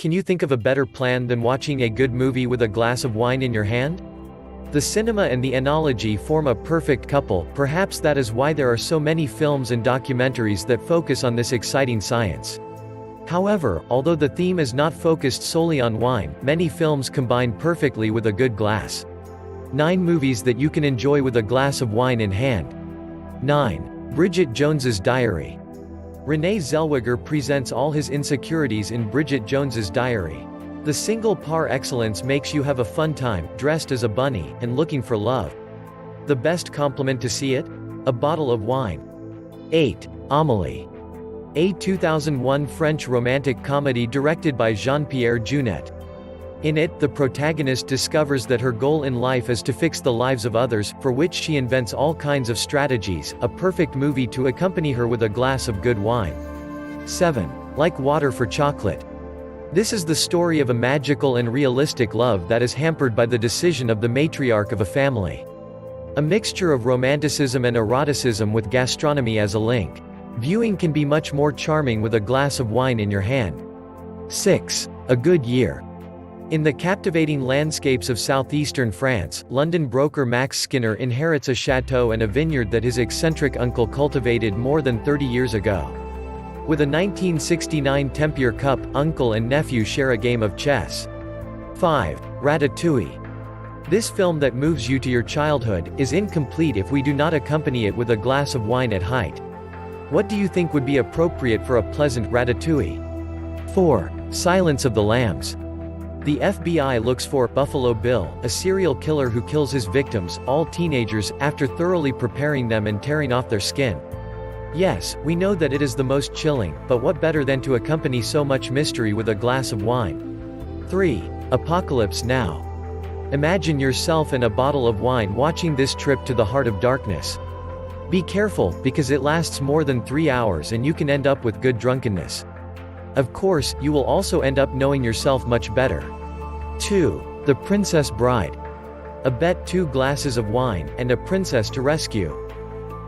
Can you think of a better plan than watching a good movie with a glass of wine in your hand? The cinema and the enology form a perfect couple, perhaps that is why there are so many films and documentaries that focus on this exciting science. However, although the theme is not focused solely on wine, many films combine perfectly with a good glass. 9 movies that you can enjoy with a glass of wine in hand. 9. Bridget Jones's Diary. Renee Zellweger presents all his insecurities in Bridget Jones's Diary. The single par excellence makes you have a fun time, dressed as a bunny, and looking for love. The best compliment to see it? A bottle of wine. 8. Amelie. A 2001 French romantic comedy directed by Jean-Pierre Jeunet. In it, the protagonist discovers that her goal in life is to fix the lives of others, for which she invents all kinds of strategies, a perfect movie to accompany her with a glass of good wine. 7. Like Water for Chocolate. This is the story of a magical and realistic love that is hampered by the decision of the matriarch of a family. A mixture of romanticism and eroticism with gastronomy as a link. Viewing can be much more charming with a glass of wine in your hand. 6. A Good Year. In the captivating landscapes of southeastern France, London broker Max Skinner inherits a chateau and a vineyard that his eccentric uncle cultivated more than 30 years ago. With a 1969 Tempier Cup, uncle and nephew share a game of chess. 5. Ratatouille. This film that moves you to your childhood is incomplete if we do not accompany it with a glass of wine at height. What do you think would be appropriate for a pleasant ratatouille? 4. Silence of the Lambs. The FBI looks for Buffalo Bill, a serial killer who kills his victims, all teenagers, after thoroughly preparing them and tearing off their skin. Yes, we know that it is the most chilling, but what better than to accompany so much mystery with a glass of wine? 3. Apocalypse Now. Imagine yourself and a bottle of wine watching this trip to the heart of darkness. Be careful, because it lasts more than 3 hours and you can end up with good drunkenness. Of course, you will also end up knowing yourself much better. 2. The Princess Bride. A bet, 2 glasses of wine, and a princess to rescue.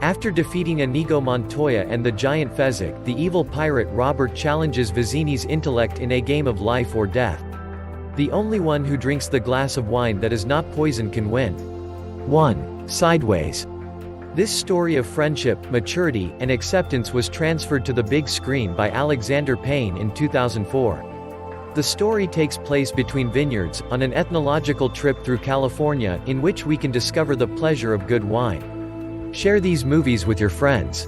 After defeating Inigo Montoya and the giant Fezzik, the evil pirate Robert challenges Vizzini's intellect in a game of life or death. The only one who drinks the glass of wine that is not poison can win. 1. Sideways. This story of friendship, maturity, and acceptance was transferred to the big screen by Alexander Payne in 2004. The story takes place between vineyards, on an ethnological trip through California, in which we can discover the pleasure of good wine. Share these movies with your friends.